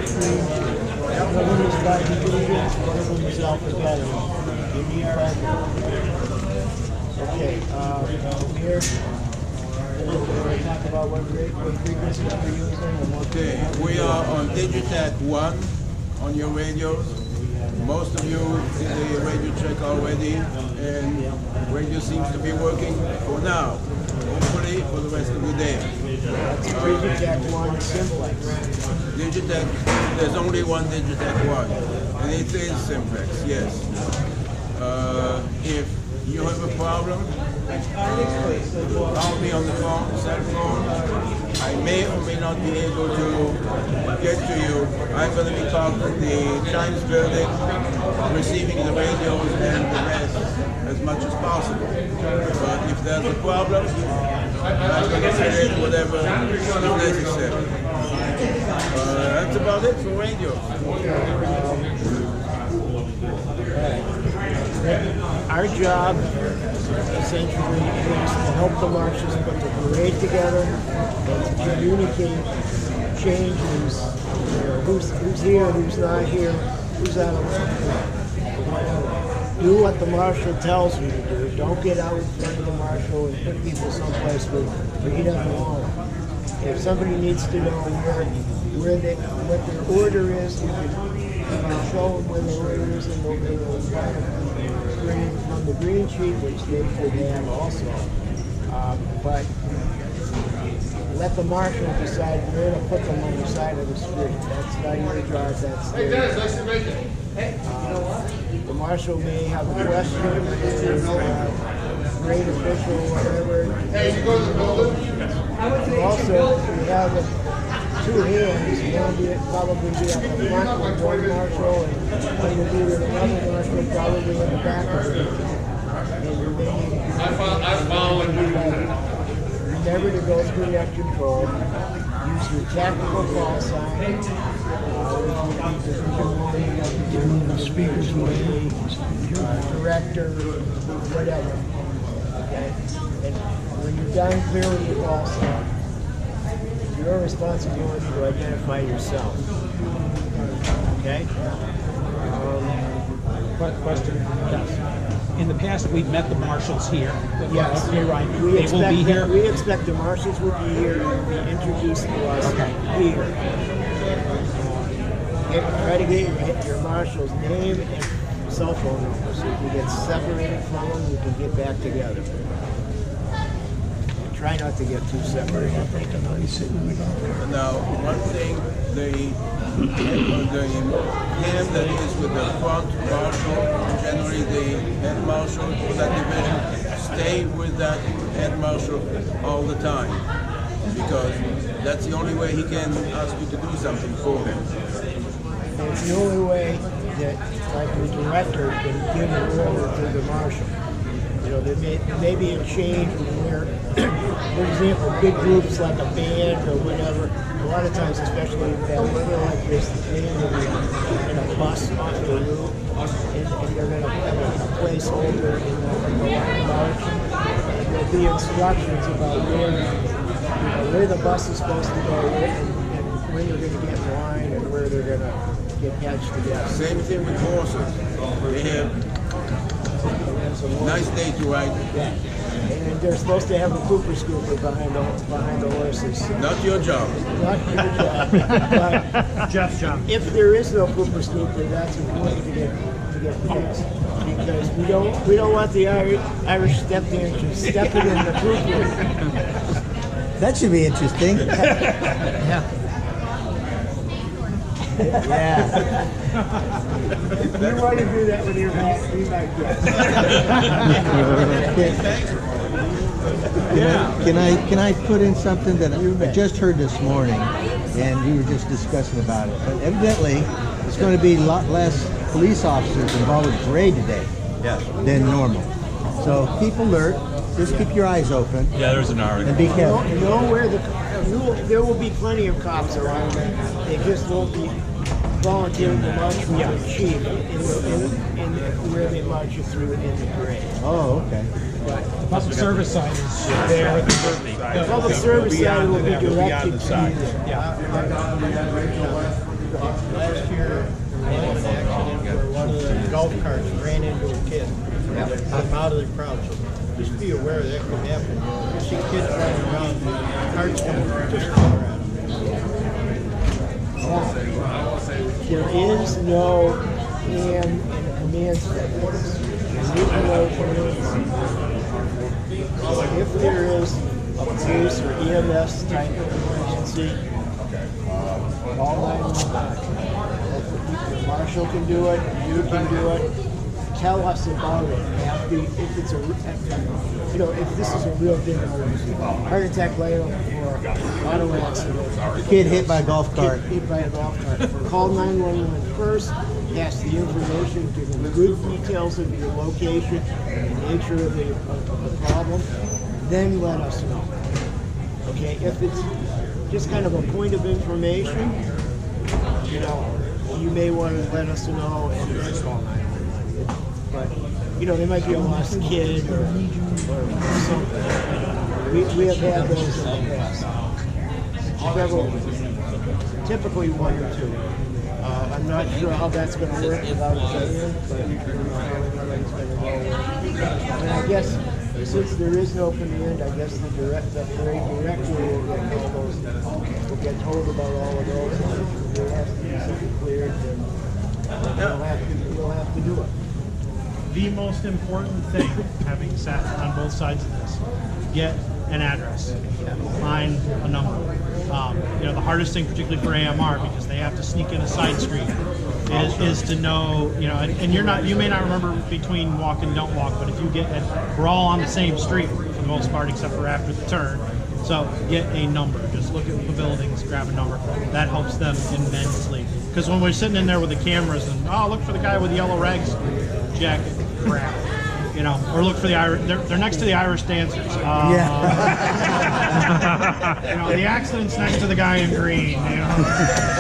green sheet. One of them is by divisions, one of them is alphabetical. You need both. Okay, here. We're talk about what frequency we're using. Okay, we are on Digitech 1 on your radios. Most of you did the radio check already, and radio seems to be working for now. Hopefully for the rest of the day. That's Digitech 1 simplex. Digitech, there's only one Digitech 1, and it is simplex, yes. If you have a problem, call me on the phone, cell phone. I may or may not be able to get to you. I'm going to be talking the Times building, receiving the radios and the rest as much as possible. But if there's a problem, I'm going to create whatever is necessary. That's about it for radio. Our job essentially is to help the marshals put the parade together and to communicate changes, who's here, who's not here, who's out of line. Do what the marshal tells you to do. Don't get out in front of the marshal and put people someplace where he doesn't want them. If somebody needs to know what their order is, you can show them where their order is, and they'll from the green sheet, which they should have also. But let the marshal decide where to put them on the side of the street. That's not your job, that's their job. The marshal may have a question, grade official, whatever. Also, we have two hands, one will probably be at the front with one marshal, and one will be with another marshal probably in the back of it. Remember to go through that control. Use your tactical call sign. The speakers director, whatever. Okay? And when you're done clearing your call sign, your responsibility to identify yourself. Okay? Question. Yes. In the past, we've met the marshals here. Yes. Okay, right. We They will be here. We expect the marshals will be here and be introduced to us here. Try to get your marshal's name and cell phone number so you can get separated from them, you can get back together. Try not to get too separated. Now, one thing, the hand that is with the front marshal, generally the head marshal for that division, stay with that head marshal all the time, because that's the only way he can ask you to do something for him. And it's the only way that, like the director, can give an order to the marshal. You know, there may be a change where, for example, big groups like a band or whatever, a lot of times, especially in bad weather like this, they end up in a bus off the route, and they're going to have a placeholder in the march. And there'll be instructions about where the bus is supposed to go, and when they're going to get in line, and where they're going to get patched together. Same thing with horses. They have a nice day to ride. Yeah. And they're supposed to have a pooper scooper behind the horses. Not your job. Not your job. But Jeff's job. if there is no pooper scooper, that's important to get fixed. Because we don't want the Irish step dancers stepping in the pooper. That should be interesting. Yeah. Yeah. If you want to do that with your back, be my guest. Can I put in something that I just heard this morning, and we were just discussing about it. But evidently, it's going to be a lot less police officers involved with the parade today than normal. So keep alert. Just keep your eyes open. Yeah, there's an article. And be careful. Know where there will be plenty of cops around. They just won't be volunteering to march with the chief in where they march you through in the parade. Oh, okay. The public service side is there. The public service side will be directed to you. Yeah. Last year, there was an accident where one of the golf carts ran into a kid. I'm out of the crowd, so just be aware that could happen. You see kids running around, carts coming just fire at them. There is no ham in a command center. If there is a police or EMS type of emergency, call 911. The marshal can do it, you can do it. Tell us about it. If it's if this is a real big emergency, heart attack later or auto accident, Kid hit by a golf cart. hit by a golf cart. Call 911 first. Pass the information, give them good details of your location and the nature of the problem. Then let us know. Okay, if it's just kind of a point of information, you may want to let us know and then call 911. But there might be a lost kid or something. We have had those in the past. Typically one or two. I'm not sure how that's going to work without a veteran, but how it's going to go. And I guess since there is no command, I guess the parade director will get told about all of those. And if there has to be something cleared, then we'll have to do it. The most important thing, having sat on both sides of this, get an address, find a number. The hardest thing, particularly for AMR, because they have to sneak in a side street, is to know, and you may not remember between walk and don't walk, but if you we're all on the same street for the most part, except for after the turn. So get a number. Just look at the buildings, grab a number. That helps them immensely. Because when we're sitting in there with the cameras and look for the guy with the yellow rags jacket, crap. Or look for the Irish. They're next to the Irish dancers. The accident's next to the guy in green.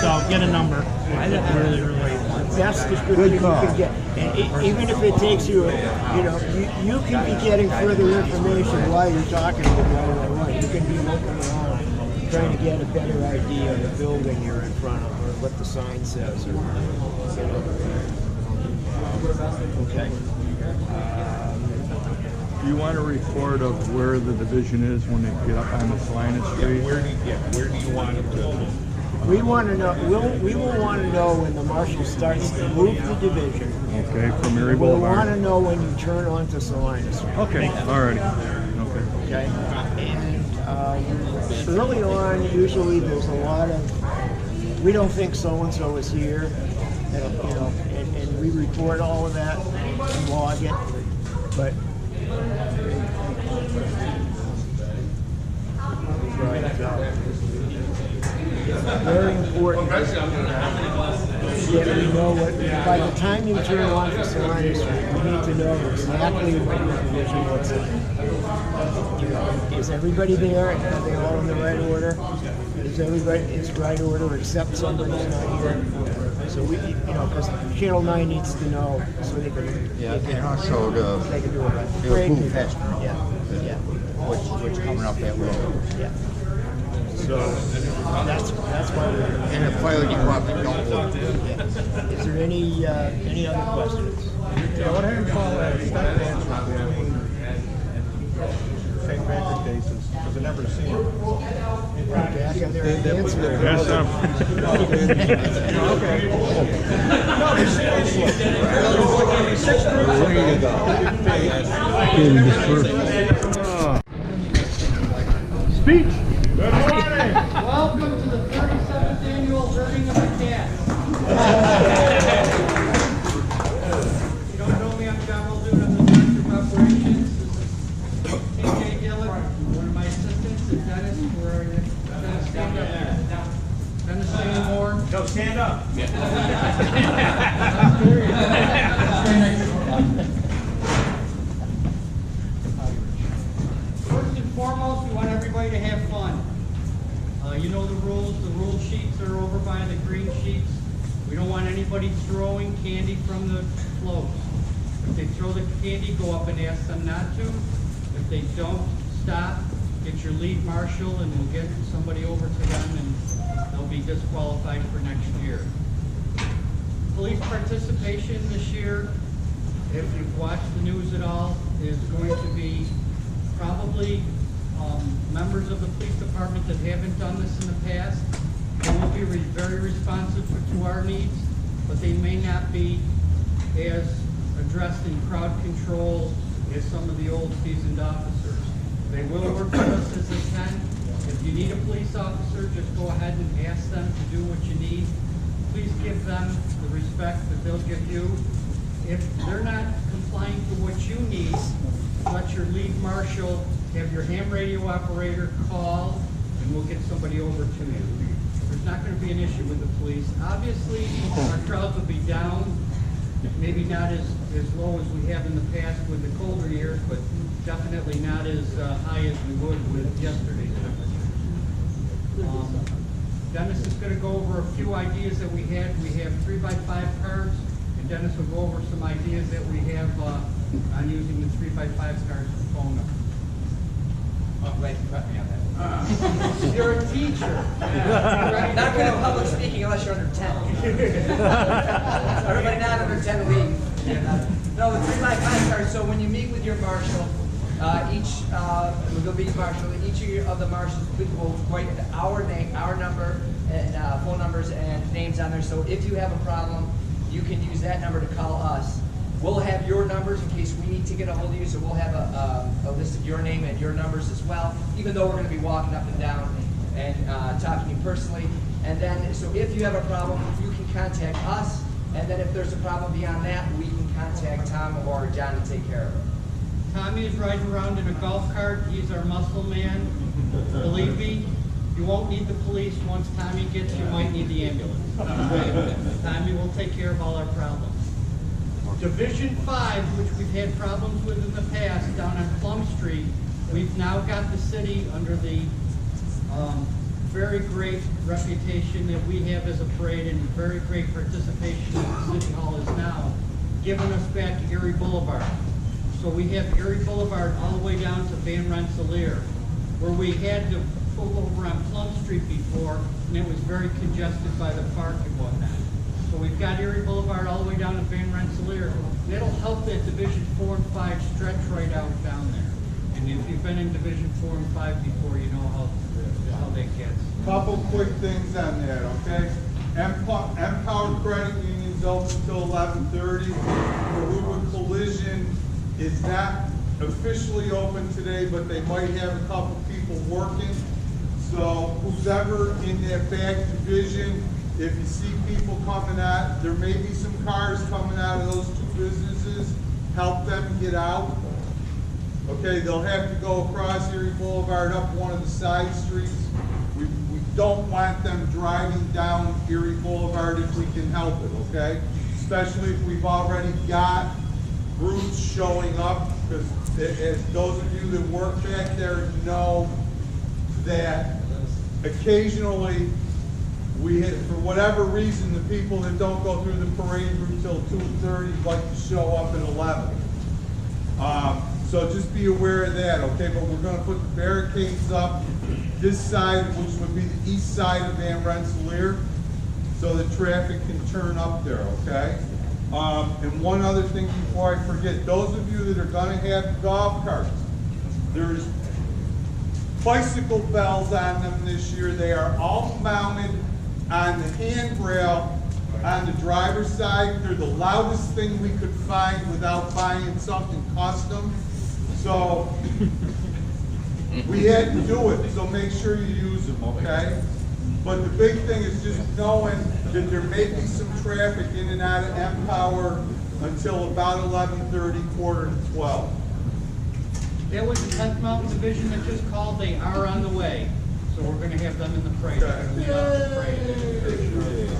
So get a number. Really, really. That's the good call. You can get. And even if it takes you, you can be getting further information while you're talking to the guy. You can be looking around, trying to get a better idea of the building you're in front of, or what the sign says. Okay. Do you want a report of where the division is when they get up on the Salinas Street? Where do you want it to? We want to know. We will want to know when the marshal starts to move the division. Okay, from Erie We'll Boulevard. want to know when you turn onto Salinas. Okay, alrighty. Okay. Okay. And early on, usually there's a lot of. We don't think so and so is here, and we report all of that and log it, but. It's very important that we know what, by the time you turn on for Salinas Street, we need to know exactly what your division looks like. Is everybody there? Are they all in the right order? Is everybody in right order except somebody's not here? So we, because Channel 9 needs to know so they can, and also they can do it right. the food festival, which coming up that way. Yeah. So that's why we're. And the fire department don't work. Is there any other questions? Yeah, what happened to all that stuff between St. Patrick's Day, because I never seen it. Back in there and answer. Yes, Speech. Good morning. Welcome to the 37th annual Herding of the Cats. You don't know me, I'm John Muldoon, I'm the Director of Operations. This is TJ Gillett, one of my assistants, and Dennis, where are you? Dennis, stand up. Dennis, stand more. No, stand up. First and foremost, we want everybody to have fun. You know the rules. The rule sheets are over by the green sheets. We don't want anybody throwing candy from the floats. If they throw the candy, go up and ask them not to. If they don't, stop, get your lead marshal, and we'll get somebody over to them, and they'll be disciplined. qualified for next year. Police participation this year, if you've watched the news at all, is going to be probably members of the police department that haven't done this in the past. They will be very responsive to our needs, but they may not be as addressed in crowd control as some of the old seasoned officers. They will work with us as they can. If you need a police officer, just go ahead and ask them to do what you need. Please give them the respect that they'll give you. If they're not complying to what you need, let your lead marshal have your ham radio operator call, and we'll get somebody over to you. There's not going to be an issue with the police. Obviously, our crowds will be down, maybe not as low as we have in the past with the colder years, but definitely not as high as we would with yesterday's temperature. Dennis is going to go over a few ideas that we had. We have 3x5 cards, and Dennis will go over some ideas that we have on using the 3x5 cards for phone numbers. I'm glad you cut me on that. You're a teacher. Not good at public speaking unless you're under 10. Everybody not under 10 leave. No, the 3x5 cards. So when you meet with your marshal, each of the marshals will write our name, our number, and phone numbers and names on there. So if you have a problem, you can use that number to call us. We'll have your numbers in case we need to get a hold of you, so we'll have a list of your name and your numbers as well, even though we're going to be walking up and down and talking to you personally. And then, so if you have a problem, you can contact us, and then if there's a problem beyond that, we can contact Tom or John to take care of it. Tommy is riding around in a golf cart. He's our muscle man. Believe me, you won't need the police. Once Tommy gets you, might need the ambulance. Tommy will take care of all our problems. Division 5, which we've had problems with in the past, down on Plum Street, we've now got the city under the very great reputation that we have as a parade and very great participation that the City Hall is now, giving us back Erie Boulevard. So we have Erie Boulevard all the way down to Van Rensselaer, where we had to pull over on Plum Street before, and it was very congested by the park and whatnot. So we've got Erie Boulevard all the way down to Van Rensselaer. That'll help that Division 4 and 5 stretch right out down there. And if you've been in Division 4 and 5 before, you know how that gets. Couple quick things on that, okay? Empower Credit Union's open until 11:30. Caruba Collision is not officially open today, but they might have a couple people working. So who's ever in that back division, if you see people coming out, there may be some cars coming out of those two businesses, help them get out. Okay, they'll have to go across Erie Boulevard up one of the side streets. We don't want them driving down Erie Boulevard if we can help it, okay? Especially if we've already got groups showing up, because as those of you that work back there know that occasionally for whatever reason, the people that don't go through the parade route till 2:30 like to show up at 11. So just be aware of that, okay? But we're going to put the barricades up this side, which would be the east side of Van Rensselaer, so the traffic can turn up there, okay? And one other thing before I forget, those of you that are going to have golf carts, there's bicycle bells on them this year. They are all mounted on the handrail on the driver's side. They're the loudest thing we could find without buying something custom. So we had to do it, so make sure you use them, okay? But the big thing is just knowing that there may be some traffic in and out of Empower until about 11:30, quarter to 12. That was the 10th Mountain Division that just called. They are on the way. So we're going to have them in the parade. They're going to lead off the parade.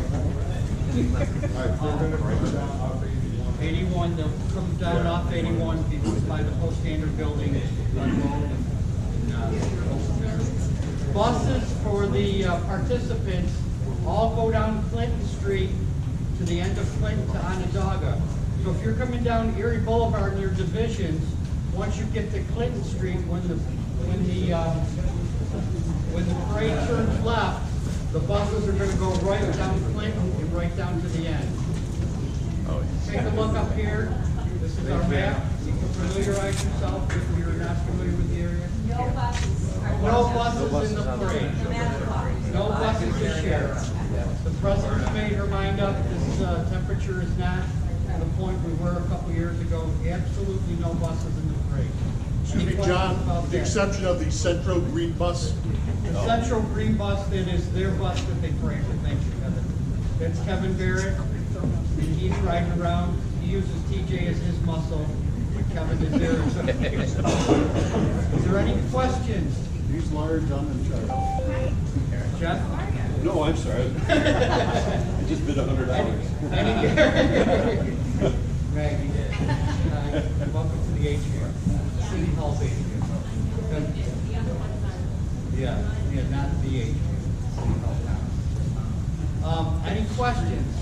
81, they'll come down off 81 by the Post Standard building. Buses for the participants all go down Clinton Street to the end of Clinton to Onondaga. So if you're coming down Erie Boulevard in your divisions, once you get to Clinton Street, when the parade turns left, the buses are going to go right down to the end. Take a look up here. This is our map. You can familiarize yourself if you're not familiar with the area. No buses in the parade. No buses this year. The president's made her mind up. This temperature is not to the point we were a couple years ago. Absolutely no buses in the parade. Excuse me, John, with the exception of the Centro Green bus. The Central Green bus, that is their bus that they parade with. Thank you, Kevin. That's Kevin Barrett. And he's riding around. He uses TJ as his muscle. Kevin is there. Is there any questions? He's large, I'm in charge. Jeff? No, I'm sorry. I just bid $100. Maggie. Welcome to the atrium. City Hall's atrium. Yeah, not the atrium. City Hall. Any questions,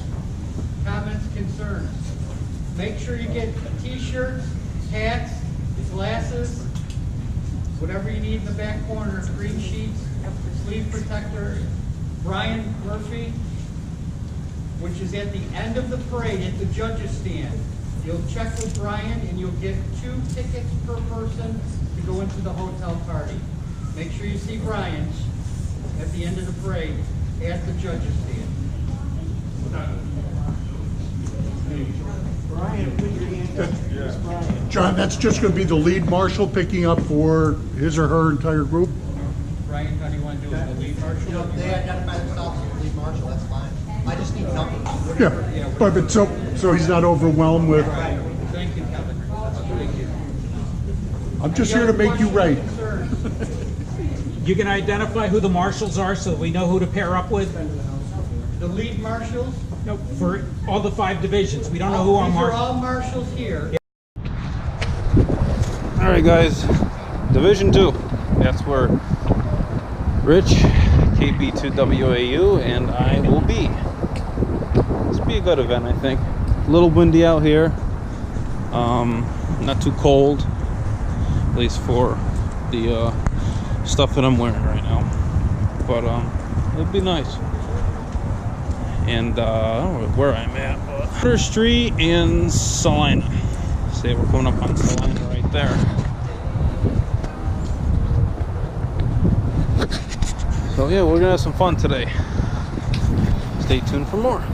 comments, concerns? Make sure you get t-shirts, hats, glasses, whatever you need in the back corner, green sheets, sleeve protector. Brian Murphy, which is at the end of the parade at the judges stand. You'll check with Brian and you'll get 2 tickets per person to go into the hotel party. Make sure you see Brian at the end of the parade at the judges stand. Brian, put your hand up. Yes, Brian. John, that's just going to be the lead marshal picking up for his or her entire group? Brian, how do you want to do it? The lead marshal? They identify themselves as the lead marshal, that's fine. I just need numbers. Yeah, but so he's not overwhelmed with, Thank you, Kevin. Thank you. I'm just here to make you right. You can identify who the marshals are so that we know who to pair up with? The lead marshals? No, for all the 5 divisions. We don't know who our These are marshals all marshals here. All right, guys. Division 2. That's where Rich, KB2WAU, and I will be. This will be a good event, I think. A little windy out here. Not too cold, at least for the stuff that I'm wearing right now. But it'll be nice. And I don't know where I'm at, but Water Street in Salina. See, we're coming up on Salina right there. So yeah, we're gonna have some fun today. Stay tuned for more.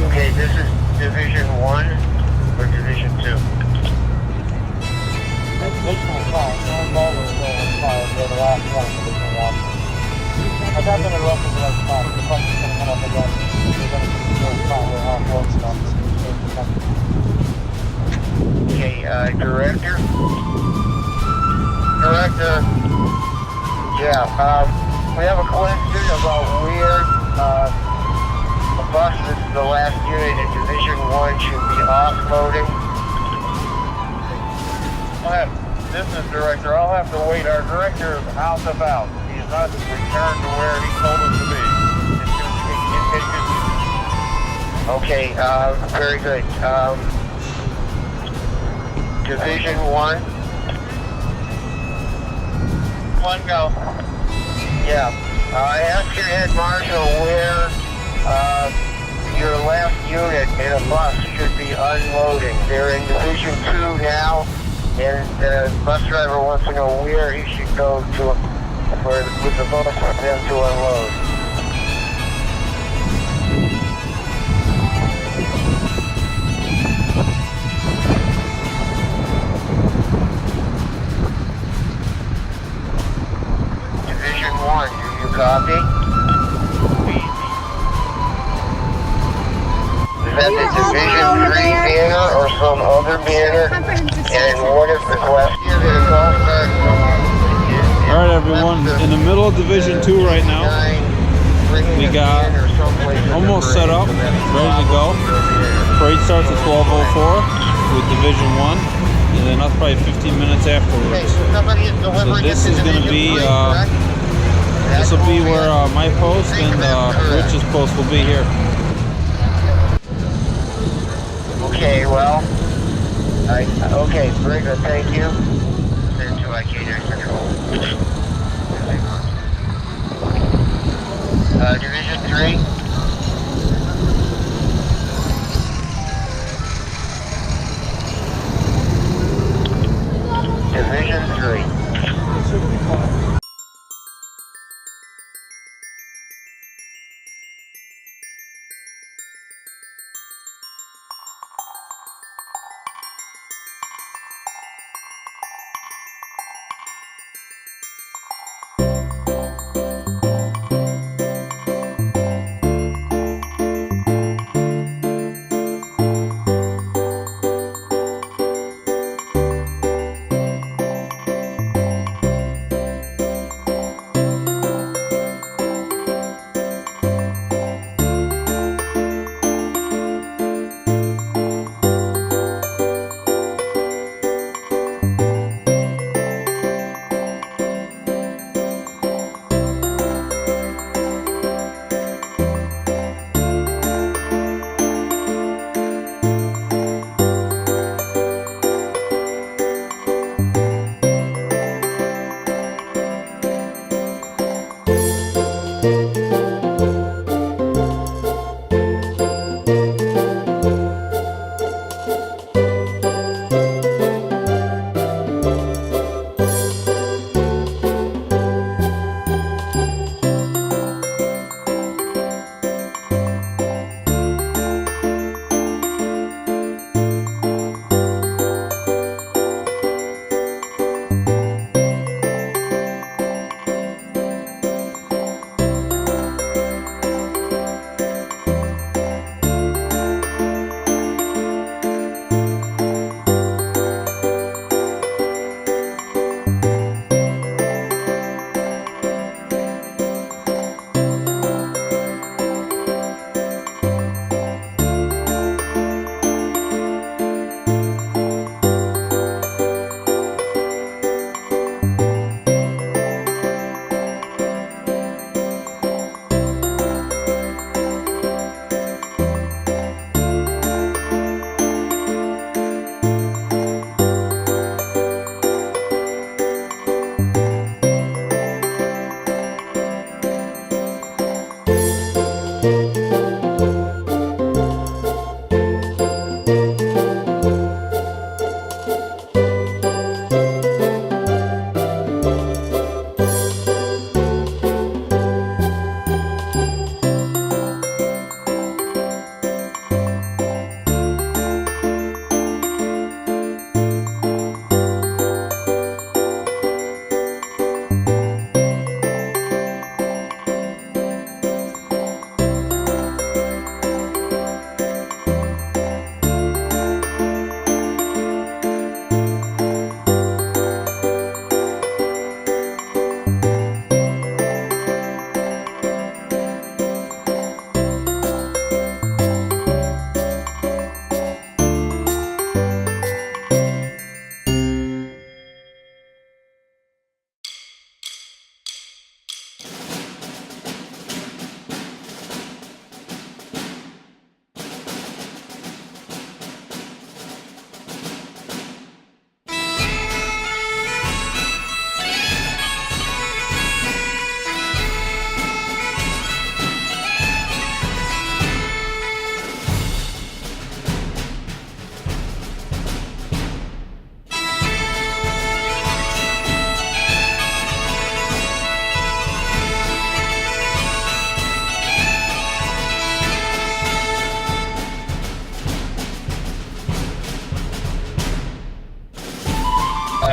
Okay, this is Division 1 or Division 2? Okay, Director? Director, yeah, we have a question about where the bus is the last unit in Division 1 should be offloading. Business Director, I'll have to wait. Our Director is out and about. He is not returned to where he told us to be. Okay, very good. Division 1. 1 go. Yeah. I asked your head marshal where your last unit in a bus should be unloading. They're in Division 2 now, and the bus driver wants to know where he should go to with the bus for them to unload. Division 1, do you copy? Is that the Division 3 banner or some other banner? And what if the last year that it's all started from? Alright everyone, in the middle of Division 2 right now. We got almost set up, ready to go. Parade starts at 12:04 with Division 1. and then us probably 15 minutes afterwards. So this is going to be this will be where my post and Rich's post will be here. Okay, well, okay, very good, thank you. Division 3. Division 3.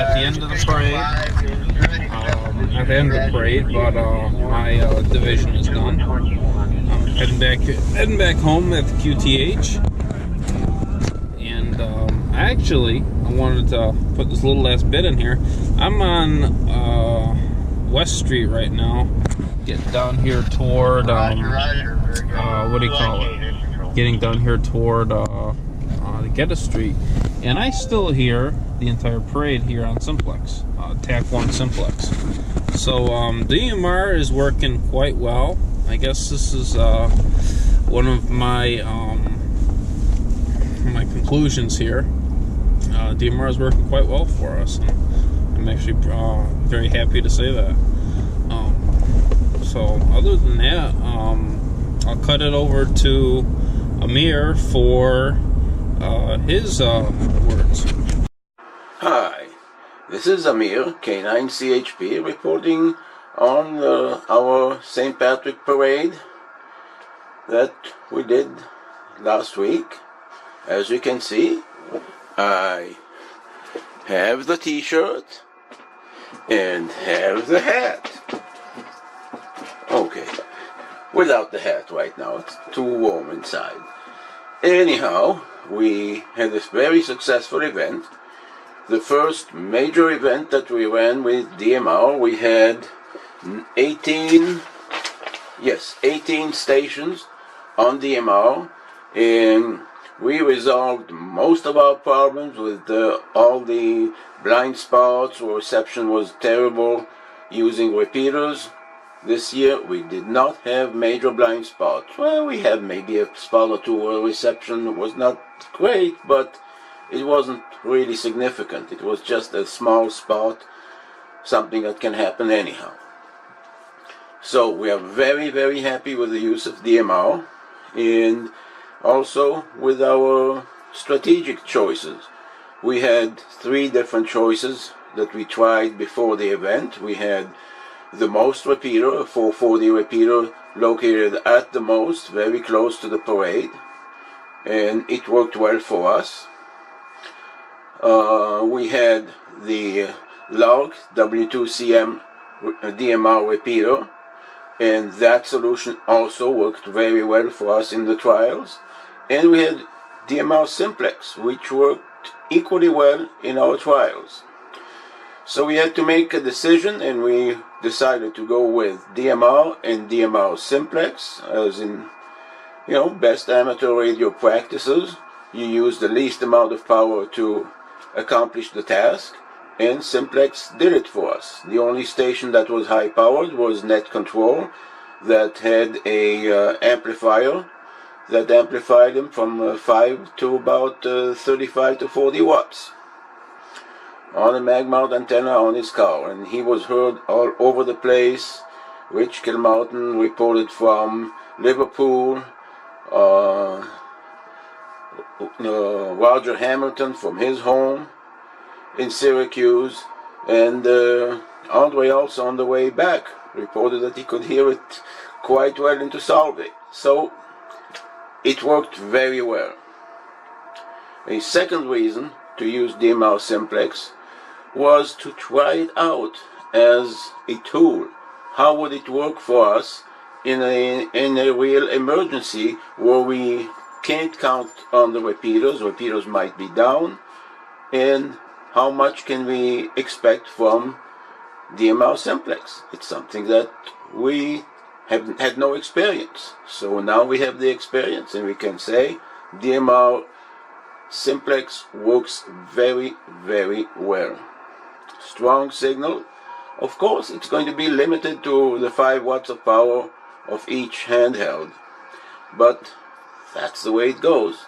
at the end of the parade. Not the end of the parade, but my division is done. I'm heading back home at the QTH. And actually, I wanted to put this little last bit in here. I'm on West Street right now. Getting down here toward what do you call it? Getting down here toward Geddes Street. And I still hear the entire parade here on Simplex, TAC 1 Simplex. So DMR is working quite well. I guess this is one of my conclusions here. DMR is working quite well for us. I'm actually very happy to say that. So other than that, I'll cut it over to Amir for his words. Hi, this is Amir, K9CHP, reporting on our St. Patrick Parade that we did last week. As you can see, I have the t-shirt and have the hat. Okay, without the hat right now, it's too warm inside. Anyhow, we had this very successful event. The first major event that we ran with DMR, we had 18 stations on DMR, and we resolved most of our problems with all the blind spots where reception was terrible using repeaters. This year we did not have major blind spots. Well, we had maybe a spot or two where reception was not great, but it wasn't really significant. It was just a small spot, something that can happen anyhow. So we are very, very happy with the use of DMR and also with our strategic choices. We had 3 different choices that we tried before the event. We had the most repeater, a 440 repeater located at the most, very close to the parade, and it worked well for us. We had the log W2CM DMR repeater, and that solution also worked very well for us in the trials. And we had DMR Simplex, which worked equally well in our trials. So we had to make a decision, and we decided to go with DMR and DMR Simplex, as in, best amateur radio practices. You use the least amount of power to accomplish the task, and Simplex did it for us. The only station that was high powered was Net Control, that had a amplifier that amplified him from 5 to about 35 to 40 watts on a mag mount antenna on his car, and he was heard all over the place. Rich Kilmartin reported from Liverpool, Roger Hamilton from his home in Syracuse, and Andre also on the way back reported that he could hear it quite well into Solvay. So it worked very well. A second reason to use DMR Simplex was to try it out as a tool. How would it work for us in a real emergency where we can't count on the repeaters? Repeaters might be down, and how much can we expect from DMR Simplex? It's something that we have had no experience. So now we have the experience, and we can say DMR Simplex works very, very well. Strong signal. Of course, it's going to be limited to the 5 watts of power of each handheld, but that's the way it goes.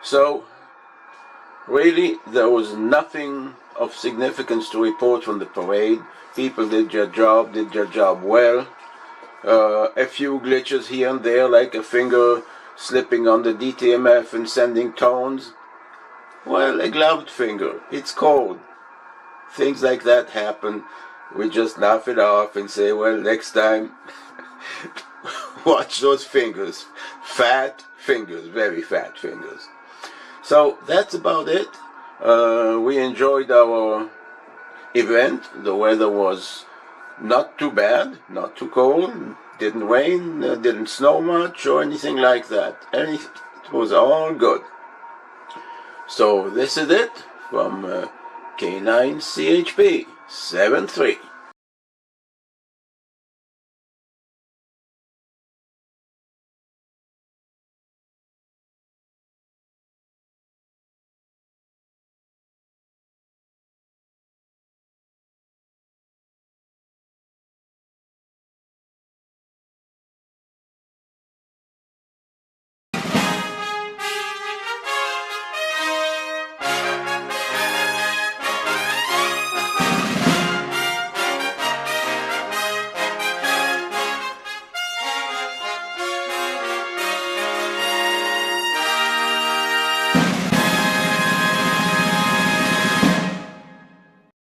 So really, there was nothing of significance to report from the parade. People did their job well. A few glitches here and there, like a finger slipping on the DTMF and sending tones. Well, a gloved finger. It's cold. Things like that happen. We just laugh it off and say, well, next time, watch those fingers. Fat fingers, very fat fingers. So that's about it. We enjoyed our event. The weather was not too bad, not too cold, didn't rain, didn't snow much or anything like that. It was all good. So this is it from K9CHP 73.